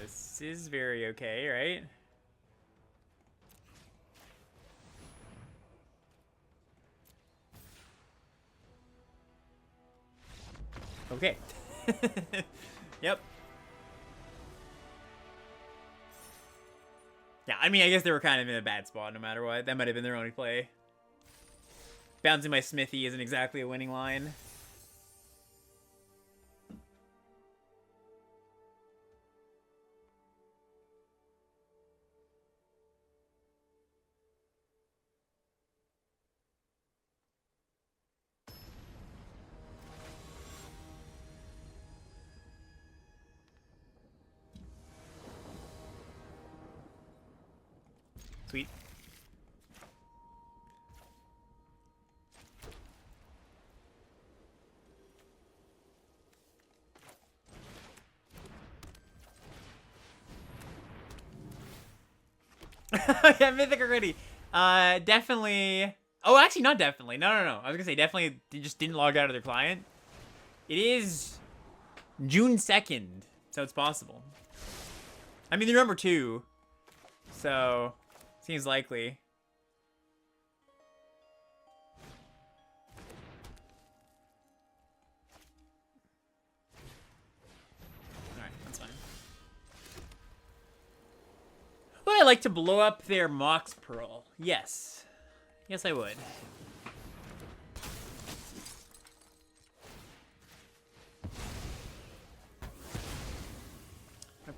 This is very okay, right? Okay. Yep. Yeah, I mean, I guess they were kind of in a bad spot no matter what. That might have been their only play. Bouncing my Smithy isn't exactly a winning line. Sweet. Yeah, Mythic already. Definitely. Oh, actually, not definitely. No. I was gonna say definitely. They just didn't log out of their client. It is June 2nd, so it's possible. I mean, they're number 2, so seems likely. Alright, that's fine. Would I like to blow up their Mox Pearl? Yes. Yes, I would.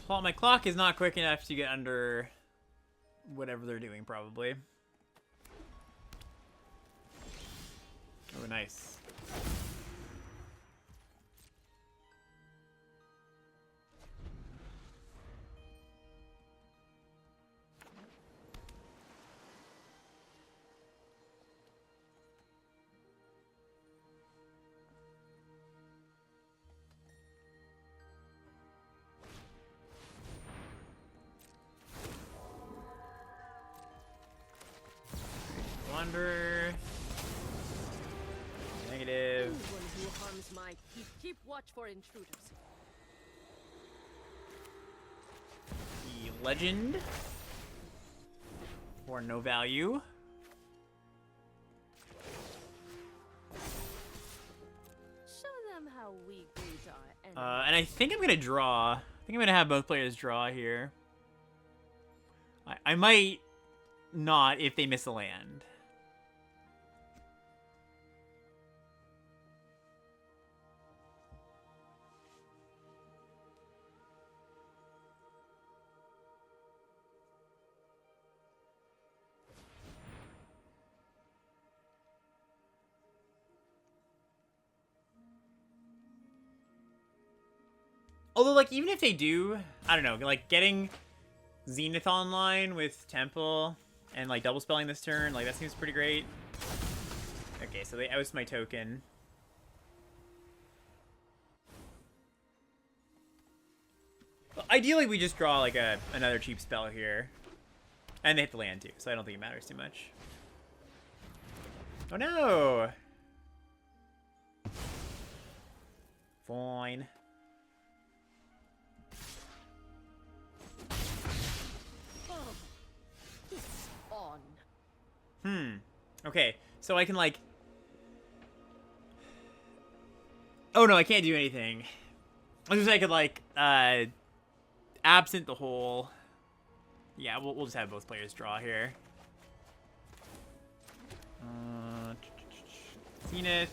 My clock is not quick enough to get under whatever they're doing, probably. Oh, nice. Wanderer. Negative. Anyone who harms my keep watch for intruders. The legend. For no value. Show them how we greet our enemies. And I think I'm gonna draw. I think I'm gonna have both players draw here. I might not if they miss a land. Although, like, even if they do, I don't know, like, getting Zenith online with Temple and, like, double spelling this turn, like, that seems pretty great. Okay, so they oust my token. Well, ideally, we just draw, like, another cheap spell here. And they hit the land, too, so I don't think it matters too much. Oh, no! Fine. Okay, so I can, like... Oh, no, I can't do anything. I was just I could, like, absent the hole. Yeah, we'll just have both players draw here. Zenith.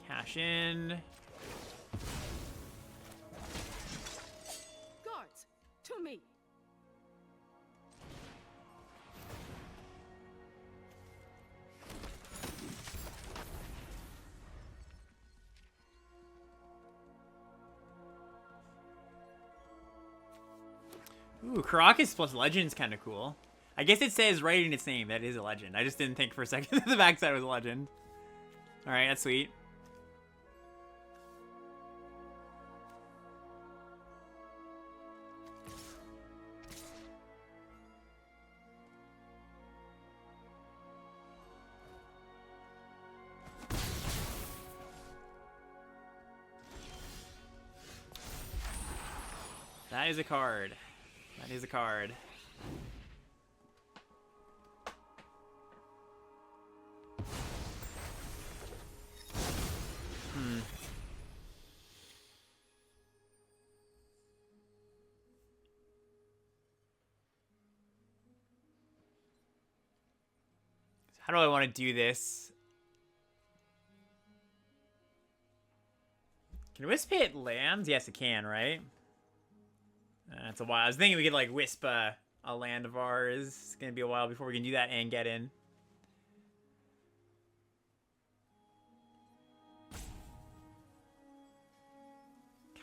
Cash in. Guards, to me. Ooh, Caracas plus Legend's kind of cool. I guess it says right in its name that is a legend. I just didn't think for a second that the backside was a legend. Alright, that's sweet. That is a card. That is a card. How do I want to do this? Can Wisp hit lands? Yes, it can, right? That's a while. I was thinking we could, like, Wisp a land of ours. It's going to be a while before we can do that and get in.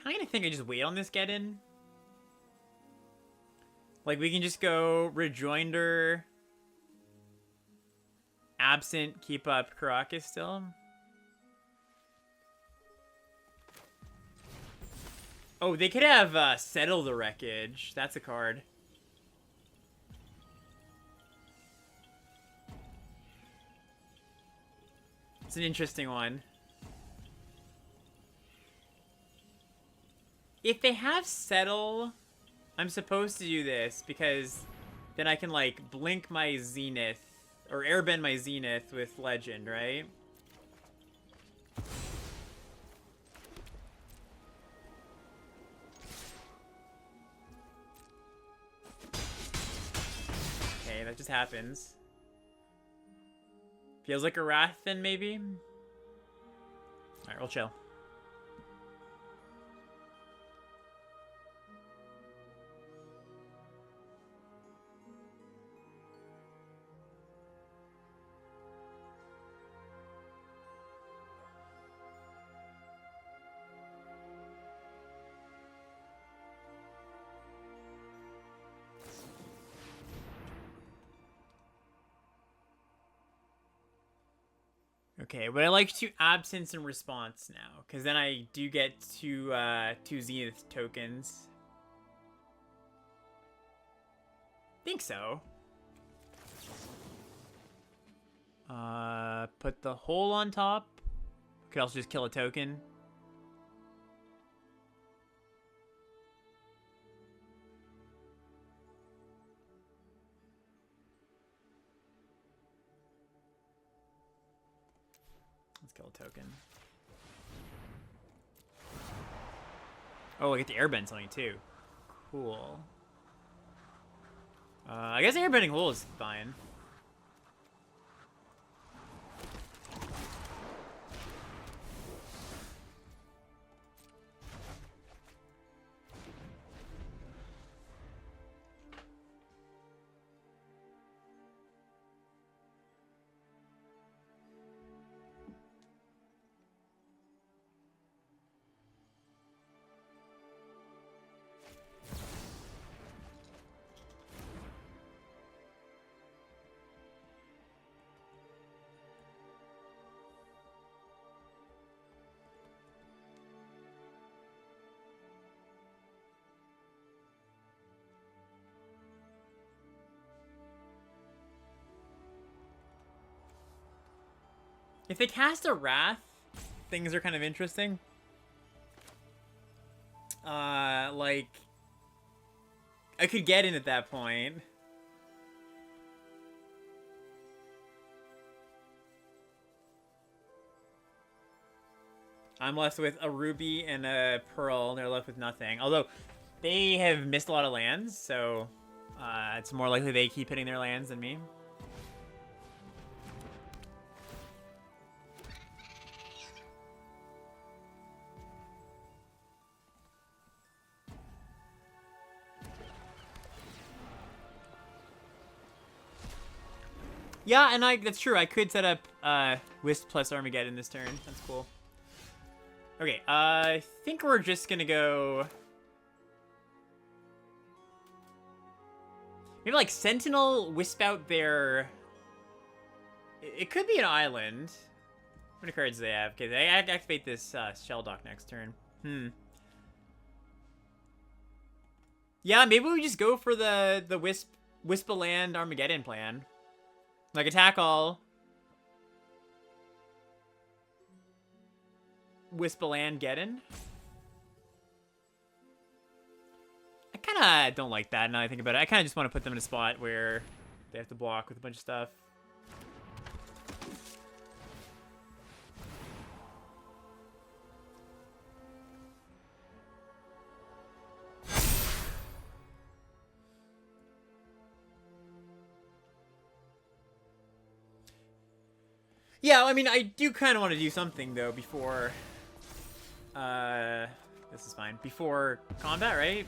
Kind of think I just wait on this get in. Like, we can just go Rejoinder, Absent, keep up Caracas still. Oh, they could have Settle the Wreckage. That's a card. It's an interesting one. If they have Settle, I'm supposed to do this because then I can, like, blink my Zenith or airbend my Zenith with Legend, right? Okay, that just happens. Feels like a Wrath then, maybe? Alright, we'll chill. Okay, but I like to absence and response now, because then I do get two Zenith tokens. Think so. Put the hole on top. Could also just kill a token. Let's kill a token. Oh, I get the airbend something too. Cool. I guess airbending hole is fine. If they cast a Wrath, things are kind of interesting. Like, I could get in at that point. I'm left with a ruby and a pearl, and they're left with nothing. Although, they have missed a lot of lands, so it's more likely they keep hitting their lands than me. Yeah, and that's true. I could set up Wisp plus Armageddon this turn. That's cool. Okay, I think we're just gonna go... Maybe like Sentinel, Wisp out their... It could be an island. How many cards do they have? Okay, they activate this Shell Dock next turn. Yeah, maybe we just go for the Wisp a land Armageddon plan. Like, attack all. Wisp a land Geddon. I kind of don't like that now I think about it. I kind of just want to put them in a spot where they have to block with a bunch of stuff. Yeah, I mean, I do kind of want to do something, though, before... this is fine. Before combat, right?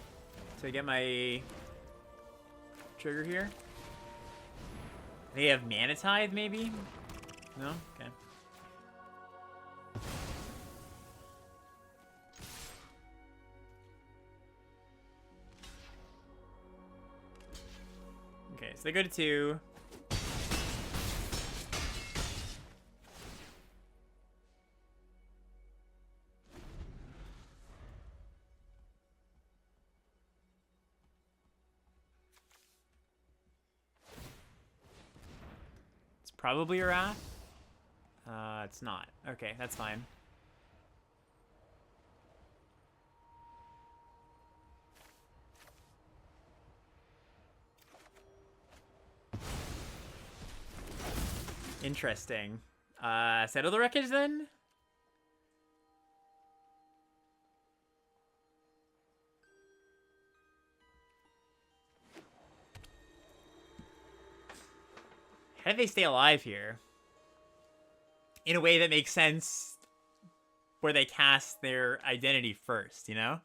To get my trigger here. They have Mana Tithe, maybe? No? Okay. Okay, so they go to 2. Probably a Wrath. It's not. Okay, that's fine. Interesting. Settle the wreckage then? How do they stay alive here? in a way that makes sense, where they cast their identity first, you know?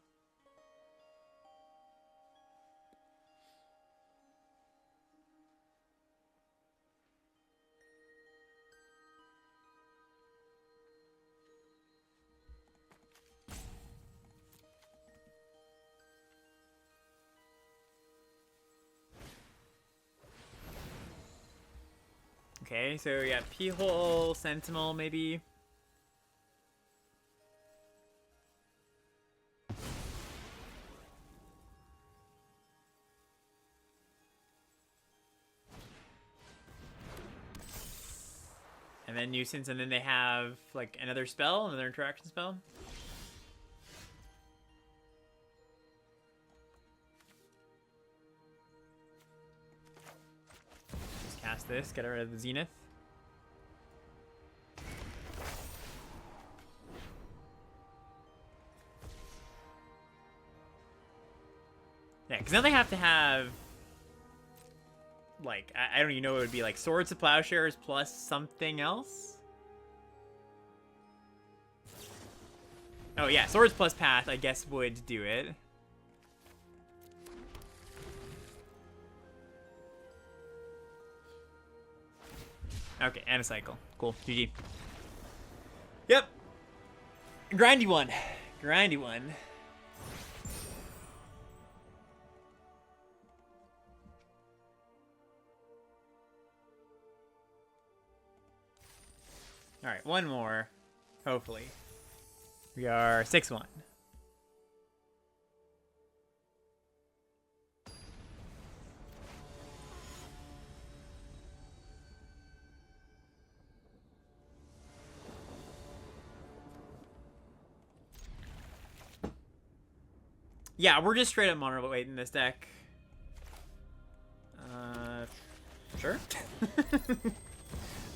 Okay, so yeah, P-hole, Sentinel, maybe. And then Nuisance, and then they have, like, another spell, another interaction spell. Just cast this, get rid of the Zenith. Yeah, because now they have to have, like, I don't even know what it would be, like, Swords to Plowshares plus something else? Oh, yeah, Swords plus Path, I guess, would do it. Okay, and a cycle. Cool, GG. Yep. Grindy one. Grindy one. Alright, one more. Hopefully. We are 6-1. Yeah, we're just straight up mono weight in this deck. Sure.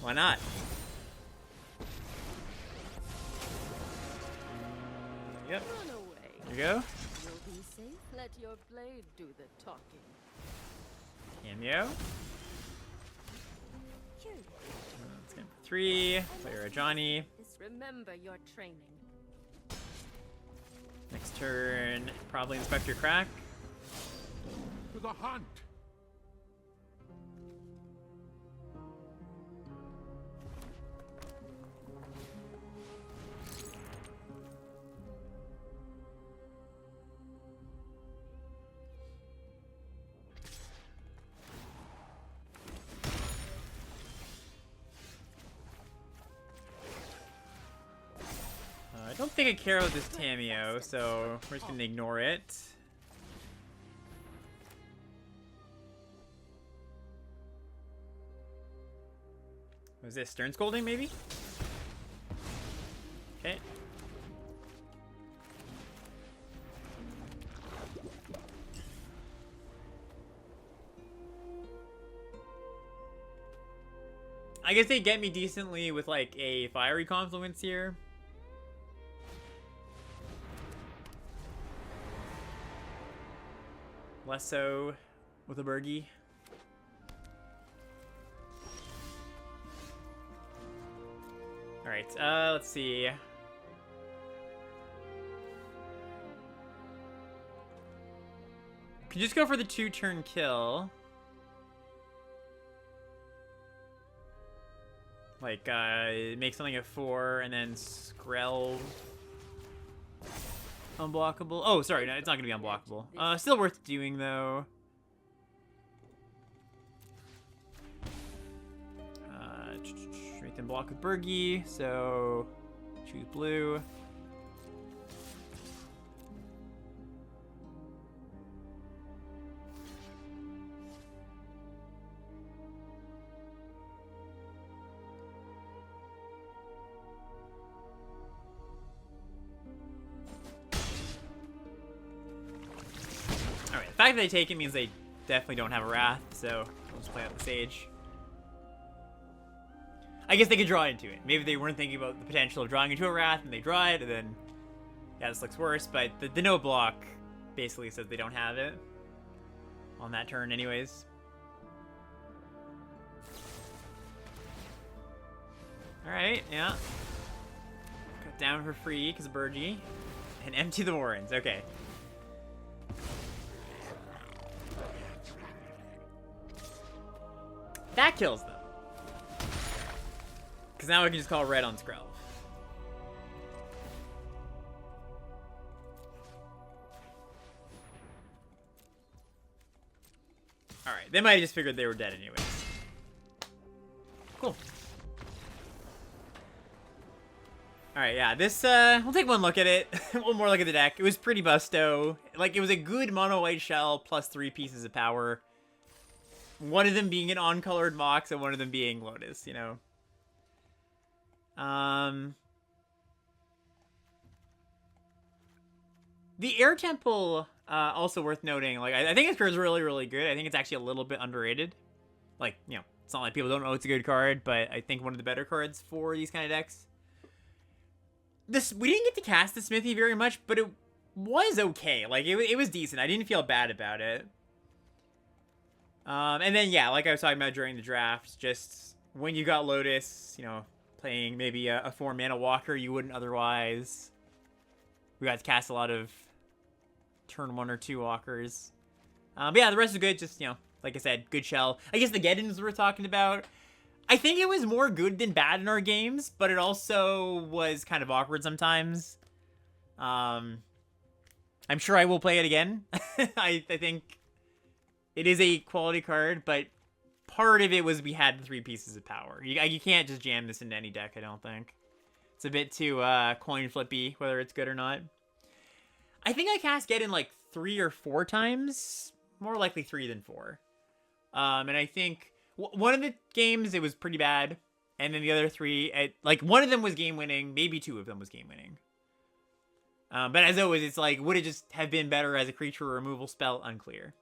Why not? Yep. Run away. There you go. You'll be safe. Let your blade do the talking. Cameo. Curious. Let's get 3. Player a Johnny. Remember your training. Next turn, probably Inspector Crack. To the hunt! I don't think I care about this Tameo, so we're just gonna ignore it. Was this Stern Scolding, maybe? Okay. I guess they get me decently with like a Fiery Confluence here. Less so with a Bergie. Alright, let's see. Could just go for the 2-turn kill. Like, make something a 4 and then Skrell. Unblockable. Oh, sorry, no, it's not gonna be unblockable. Still worth doing though. Make them block with Bergie, so choose blue. The fact that they take it means they definitely don't have a Wrath, so we'll just play out the Sage. I guess they could draw into it. Maybe they weren't thinking about the potential of drawing into a Wrath, and they draw it, and then, yeah, this looks worse, but the no block basically says they don't have it on that turn anyways. Alright, yeah. Cut down for free because of Burgie. And empty the Warrens. Okay. That kills them. Because now we can just call red on Skrelv. Alright, they might have just figured they were dead anyways. Cool. Alright, yeah, this, we'll take one look at it. One more look at the deck. It was pretty busto. Like, it was a good mono white shell plus 3 pieces of power. One of them being an on-colored Mox and one of them being Lotus, you know. The Air Temple, also worth noting. Like, I think this card is really, really good. I think it's actually a little bit underrated. Like, you know, it's not like people don't know it's a good card, but I think one of the better cards for these kind of decks. We didn't get to cast the Smithy very much, but it was okay. Like, it was decent. I didn't feel bad about it. And then, yeah, like I was talking about during the draft, just when you got Lotus, you know, playing maybe a 4-mana Walker you wouldn't otherwise. We got to cast a lot of turn 1 or 2 Walkers. But yeah, the rest is good. Just, you know, like I said, good shell. I guess the Geddons we're talking about. I think it was more good than bad in our games, but it also was kind of awkward sometimes. I'm sure I will play it again. I think it is a quality card, but part of it was we had the 3 pieces of power. You can't just jam this into any deck, I don't think. It's a bit too coin flippy, whether it's good or not. I think I cast Geddon like 3 or 4 times. More likely 3 than 4. And I think one of the games, it was pretty bad. And then the other 3, like one of them was game-winning. Maybe 2 of them was game-winning. But as always, it's like, would it just have been better as a creature removal spell? Unclear.